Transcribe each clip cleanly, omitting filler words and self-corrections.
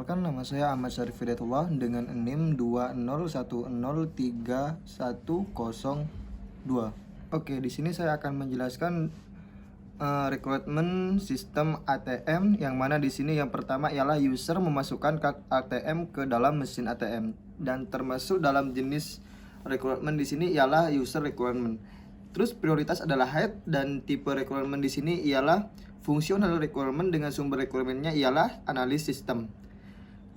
Perkenalkan, nama saya Ahmad Syarif Hidayatullah dengan NIM 201031102. Oke, di sini saya akan menjelaskan rekrutmen sistem ATM, yang mana di sini yang pertama ialah user memasukkan kartu ATM ke dalam mesin ATM, dan termasuk dalam jenis rekrutmen di sini ialah user requirement. Terus prioritas adalah head, dan tipe requirement di sini ialah fungsional requirement dengan sumber requirementnya ialah analis sistem.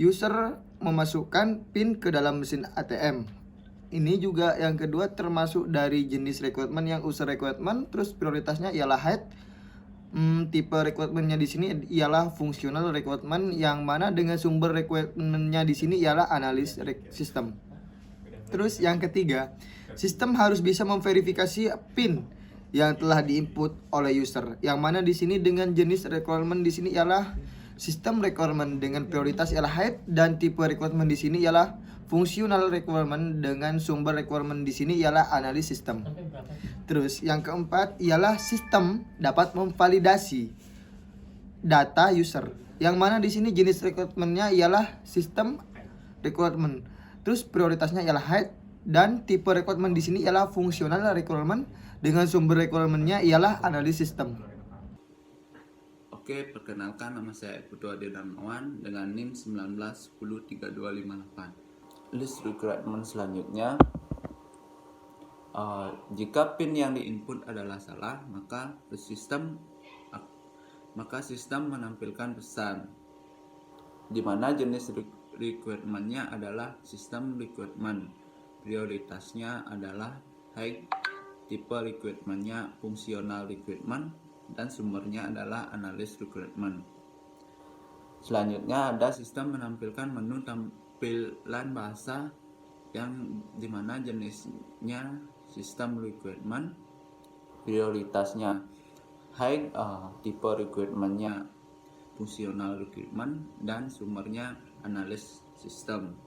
User memasukkan PIN ke dalam mesin ATM. Ini juga yang kedua termasuk dari jenis requirement yang user requirement. Terus prioritasnya ialah head. Tipe requirementnya di sini ialah fungsional requirement, yang mana dengan sumber requirementnya di sini ialah analis sistem. Terus yang ketiga, sistem harus bisa memverifikasi PIN yang telah diinput oleh user, yang mana di sini dengan jenis requirement di sini ialah sistem requirement dengan prioritas ialah head, dan tipe requirement di sini ialah fungsional requirement dengan sumber requirement di sini ialah analis sistem. Terus yang keempat ialah sistem dapat memvalidasi data user, yang mana di sini jenis requirementnya ialah sistem requirement. Terus prioritasnya ialah head, dan tipe requirement di sini ialah fungsional requirement dengan sumber requirementnya ialah analis sistem. Oke, perkenalkan, nama saya Putu Ade Darmawan dengan NIM 19103258. List requirement selanjutnya, jika PIN yang diinput adalah salah, maka sistem menampilkan pesan di mana jenis requirementnya adalah sistem requirement, prioritasnya adalah high, tipe requirementnya fungsional requirement, dan sumbernya adalah analis requirement. Selanjutnya ada sistem menampilkan menu tampilan bahasa, yang dimana jenisnya sistem requirement, prioritasnya high, tipe requirementnya fungsional requirement, dan sumbernya analis sistem.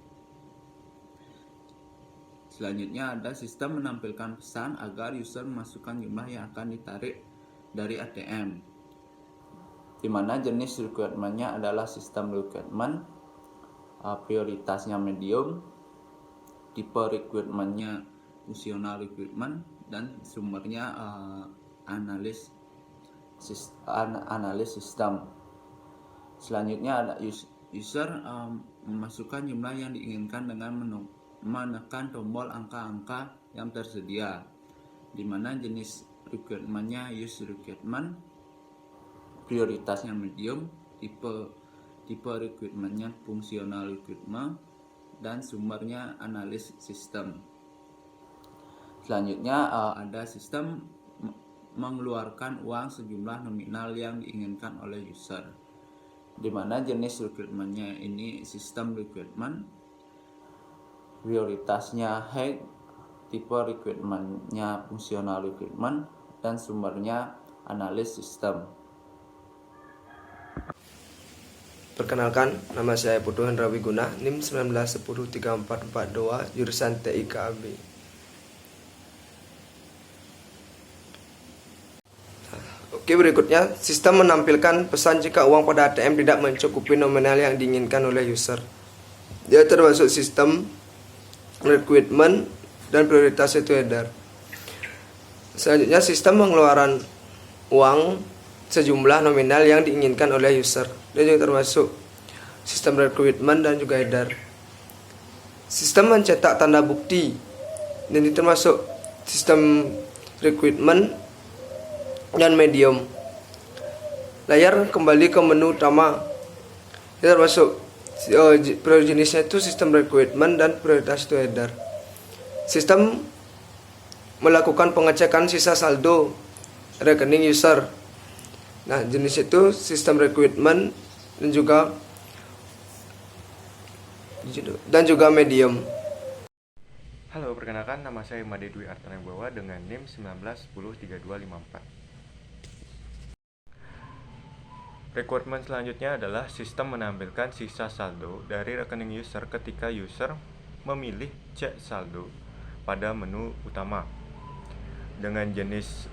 Selanjutnya ada sistem menampilkan pesan agar user memasukkan jumlah yang akan ditarik dari ATM, di mana jenis requirementnya adalah sistem requirement, prioritasnya medium, tipe requirementnya fungsional requirement, dan sumbernya analis sistem. Selanjutnya ada user memasukkan jumlah yang diinginkan dengan menekan tombol angka-angka yang tersedia, di mana jenis requirementnya user requirement, prioritasnya medium, tipe requirementnya fungsional requirement, dan sumbernya analis sistem. Selanjutnya ada sistem mengeluarkan uang sejumlah nominal yang diinginkan oleh user, di mana jenis requirementnya ini sistem requirement, prioritasnya high, tipe requirementnya fungsional requirement, dan sumbernya analis sistem. Perkenalkan, nama saya Putu Hendra Wiguna, NIM 19103442, jurusan TIKAB. Oke, berikutnya, sistem menampilkan pesan jika uang pada ATM tidak mencukupi nominal yang diinginkan oleh user. Dia termasuk sistem requirement dan prioritas itu header. Selanjutnya, sistem pengeluaran uang sejumlah nominal yang diinginkan oleh user. Dia juga termasuk sistem requirement dan juga header. Sistem mencetak tanda bukti, dan ini termasuk sistem requirement dan medium. Layar kembali ke menu utama, ini termasuk jenisnya itu sistem requirement dan prioritas itu header. Sistem melakukan pengecekan sisa saldo rekening user. Nah, jenis itu sistem requirement dan juga medium. Halo, perkenalkan, nama saya Made Dwi Artanegbawa dengan NIM 19103254. Requirement selanjutnya adalah sistem menampilkan sisa saldo dari rekening user ketika user memilih cek saldo pada menu utama. Dengan jenis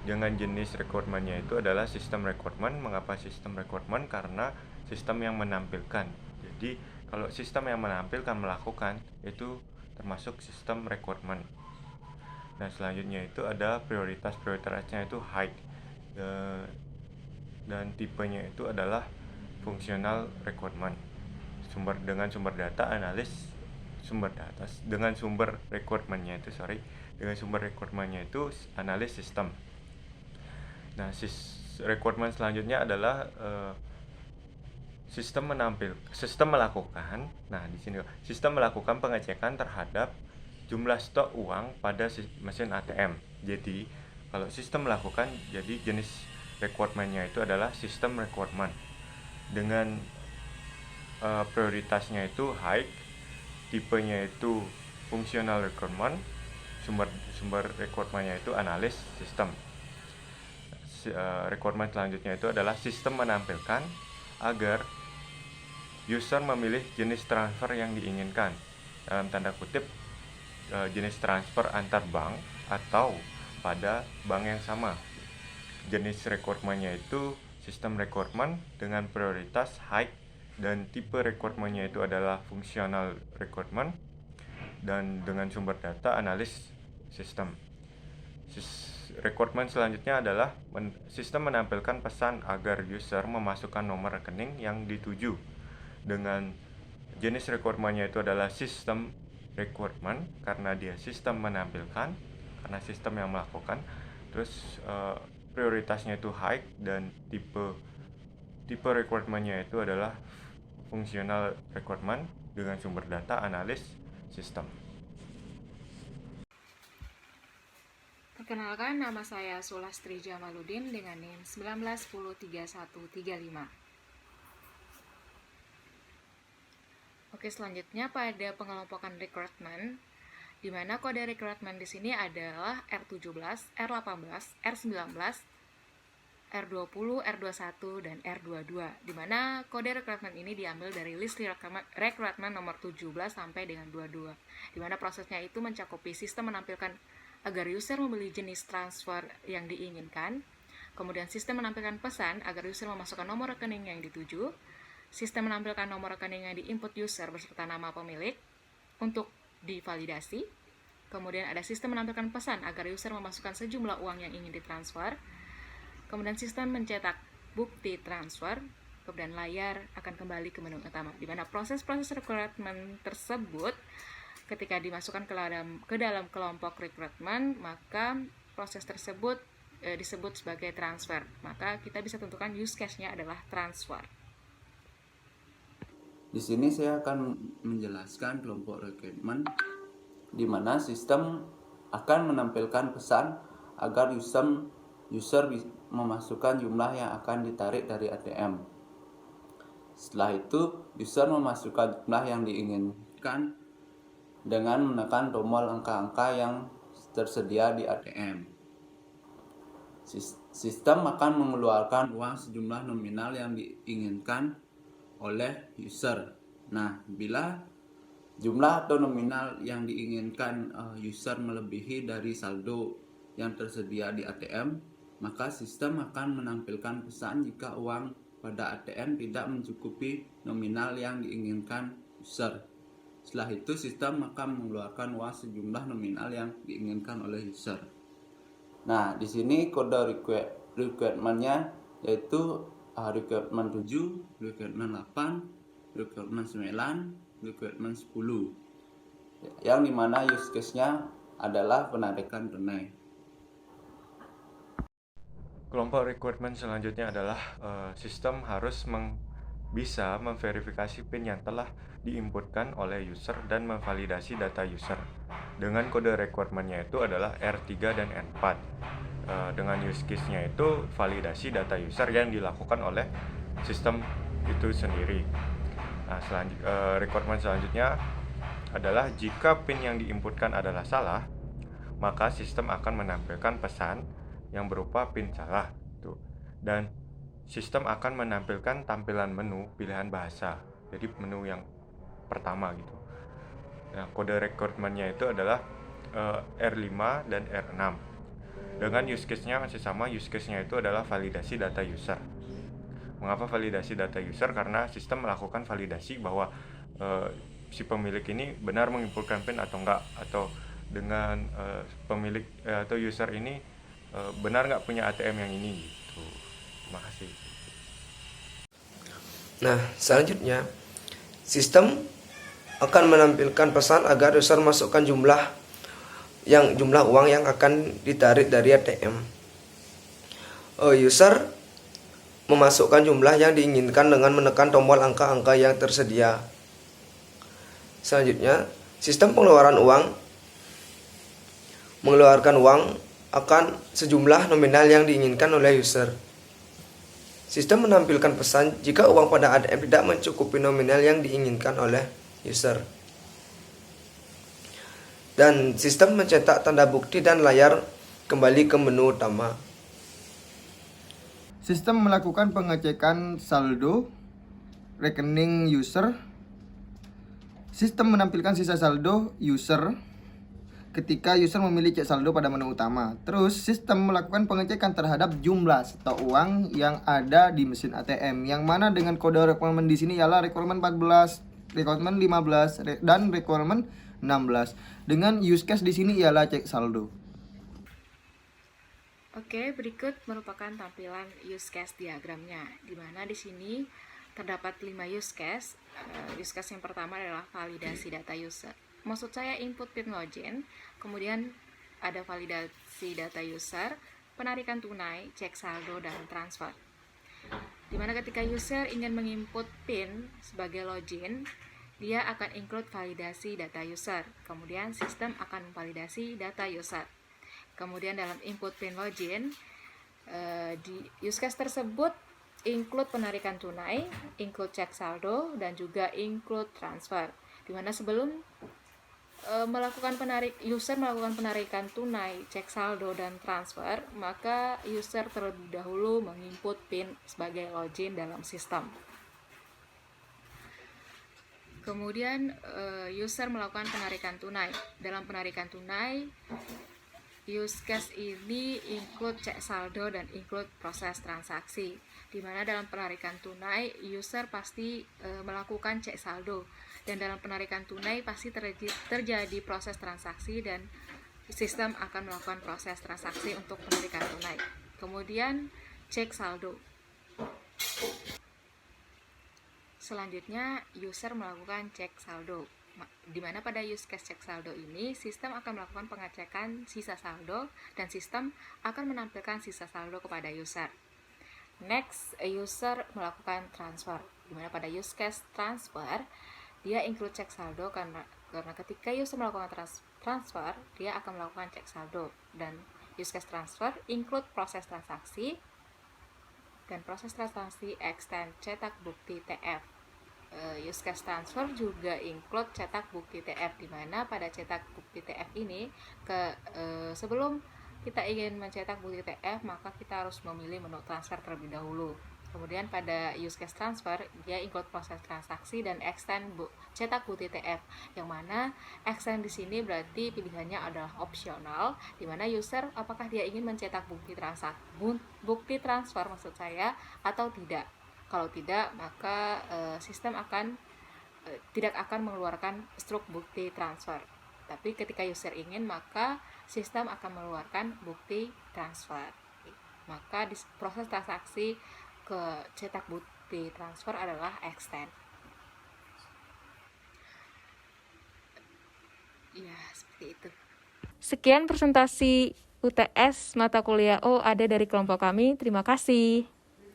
dengan jenis requirement-nya itu adalah sistem requirement. Mengapa sistem requirement? Karena sistem yang menampilkan. Jadi kalau sistem yang menampilkan melakukan itu termasuk sistem requirement. Nah selanjutnya itu ada prioritasnya itu high, dan tipenya itu adalah functional requirement. Dengan sumber requirement-nya itu analis sistem. Nah requirement selanjutnya adalah sistem melakukan. Nah di sini sistem melakukan pengecekan terhadap jumlah stok uang pada mesin ATM. Jadi kalau sistem melakukan, jadi jenis requirement-nya itu adalah sistem requirement dengan prioritasnya itu high, tipenya itu functional requirement, sumber requirement-nya itu analis sistem. Requirement selanjutnya itu adalah sistem menampilkan agar user memilih jenis transfer yang diinginkan, dalam tanda kutip jenis transfer antar bank atau pada bank yang sama. Jenis requirement-nya itu sistem requirement dengan prioritas high, dan tipe requirement-nya itu adalah functional requirement, dan dengan sumber data analis sistem. Requirement selanjutnya adalah sistem menampilkan pesan agar user memasukkan nomor rekening yang dituju. Dengan jenis requirement-nya itu adalah sistem requirement karena dia sistem menampilkan, karena sistem yang melakukan. Terus prioritasnya itu high, dan tipe requirement-nya itu adalah functional requirement dengan sumber data analis sistem. Perkenalkan, nama saya Sulastri Jamaludin dengan NIM 19103135. Oke, selanjutnya pada pengelompokan requirement, di mana kode requirement di sini adalah R17, R18, R19, R20, R21, dan R22, di mana kode requirement ini diambil dari list requirement nomor 17 sampai dengan 22, di mana prosesnya itu mencakupi sistem menampilkan agar user memilih jenis transfer yang diinginkan, kemudian sistem menampilkan pesan agar user memasukkan nomor rekening yang dituju, sistem menampilkan nomor rekening yang diinput user beserta nama pemilik untuk divalidasi, kemudian ada sistem menampilkan pesan agar user memasukkan sejumlah uang yang ingin ditransfer, kemudian sistem mencetak bukti transfer, kemudian layar akan kembali ke menu utama, di mana proses-proses requirement tersebut ketika dimasukkan ke dalam kelompok requirement, maka proses tersebut disebut sebagai transfer. Maka kita bisa tentukan use case-nya adalah transfer. Di sini saya akan menjelaskan kelompok requirement di mana sistem akan menampilkan pesan agar user memasukkan jumlah yang akan ditarik dari ATM. Setelah itu, user memasukkan jumlah yang diinginkan dengan menekan tombol angka-angka yang tersedia di ATM. Sistem akan mengeluarkan uang sejumlah nominal yang diinginkan oleh user. Nah, bila jumlah atau nominal yang diinginkan user melebihi dari saldo yang tersedia di ATM, maka sistem akan menampilkan pesan jika uang pada ATM tidak mencukupi nominal yang diinginkan user. Setelah itu, sistem akan mengeluarkan uang sejumlah nominal yang diinginkan oleh user. Nah, di sini kode requirement-nya yaitu requirement 7, requirement 8, requirement 9, requirement 10. Yang dimana use case-nya adalah penarikan tunai. Kelompok requirement selanjutnya adalah sistem harus bisa memverifikasi PIN yang telah diinputkan oleh user dan memvalidasi data user. Dengan kode requirement-nya itu adalah R3 dan R4. Dengan use case-nya itu validasi data user yang dilakukan oleh sistem itu sendiri. Nah, requirement selanjutnya adalah jika PIN yang diinputkan adalah salah, maka sistem akan menampilkan pesan yang berupa PIN salah. Dan sistem akan menampilkan tampilan menu pilihan bahasa. Jadi menu yang pertama gitu. Nah, kode requirement-nya itu adalah R5 dan R6. dengan use case-nya masih sama. Use case-nya itu adalah validasi data user. Mengapa validasi data user? Karena sistem melakukan validasi bahwa si pemilik ini benar menginputkan PIN atau enggak, atau dengan pemilik atau user ini benar nggak punya ATM yang ini gitu. Terima kasih. Nah, selanjutnya sistem akan menampilkan pesan agar user masukkan jumlah uang yang akan ditarik dari ATM. User memasukkan jumlah yang diinginkan dengan menekan tombol angka-angka yang tersedia. Selanjutnya, sistem mengeluarkan uang akan sejumlah nominal yang diinginkan oleh user. Sistem menampilkan pesan jika uang pada ATM tidak mencukupi nominal yang diinginkan oleh user. Dan sistem mencetak tanda bukti dan layar kembali ke menu utama. Sistem melakukan pengecekan saldo rekening user. Sistem menampilkan sisa saldo user ketika user memilih cek saldo pada menu utama. Terus sistem melakukan pengecekan terhadap jumlah stok uang yang ada di mesin ATM, yang mana dengan kode requirement di sini ialah requirement 14, requirement 15 dan requirement 16. Dengan use case di sini ialah cek saldo. Oke, berikut merupakan tampilan use case diagramnya, di mana di sini terdapat 5 use case. Use case yang pertama adalah validasi data user. Maksud saya input PIN login, kemudian ada validasi data user, penarikan tunai, cek saldo, dan transfer. Dimana ketika user ingin menginput PIN sebagai login, dia akan include validasi data user. Kemudian sistem akan memvalidasi data user. Kemudian dalam input PIN login, di use case tersebut include penarikan tunai, include cek saldo, dan juga include transfer. Dimana sebelum user melakukan penarikan tunai, cek saldo, dan transfer, maka user terlebih dahulu menginput PIN sebagai login dalam sistem. Kemudian user melakukan penarikan tunai. Dalam penarikan tunai, use case ini include cek saldo dan include proses transaksi. Di mana dalam penarikan tunai, user pasti melakukan cek saldo, dan dalam penarikan tunai pasti terjadi proses transaksi dan sistem akan melakukan proses transaksi untuk penarikan tunai. Kemudian cek saldo. Selanjutnya user melakukan cek saldo, di mana pada use case cek saldo ini sistem akan melakukan pengecekan sisa saldo dan sistem akan menampilkan sisa saldo kepada user. Next, user melakukan transfer, di mana pada use case transfer dia include cek saldo karena ketika user melakukan transfer dia akan melakukan cek saldo, dan use case transfer include proses transaksi, dan proses transaksi extend cetak bukti TF. Use case transfer juga include cetak bukti TF, di mana pada cetak bukti TF ini sebelum kita ingin mencetak bukti TF maka kita harus memilih menu transfer terlebih dahulu. Kemudian pada use case transfer dia include proses transaksi dan extend cetak bukti TF, yang mana extend di sini berarti pilihannya adalah opsional, di mana user apakah dia ingin mencetak bukti transfer maksud saya atau tidak. Kalau tidak, maka sistem tidak akan mengeluarkan struk bukti transfer. Tapi ketika user ingin, maka sistem akan mengeluarkan bukti transfer. Maka di proses transaksi ke cetak bukti transfer adalah extend. Ya, seperti itu. Sekian presentasi UTS mata kuliah O ada dari kelompok kami. Terima kasih.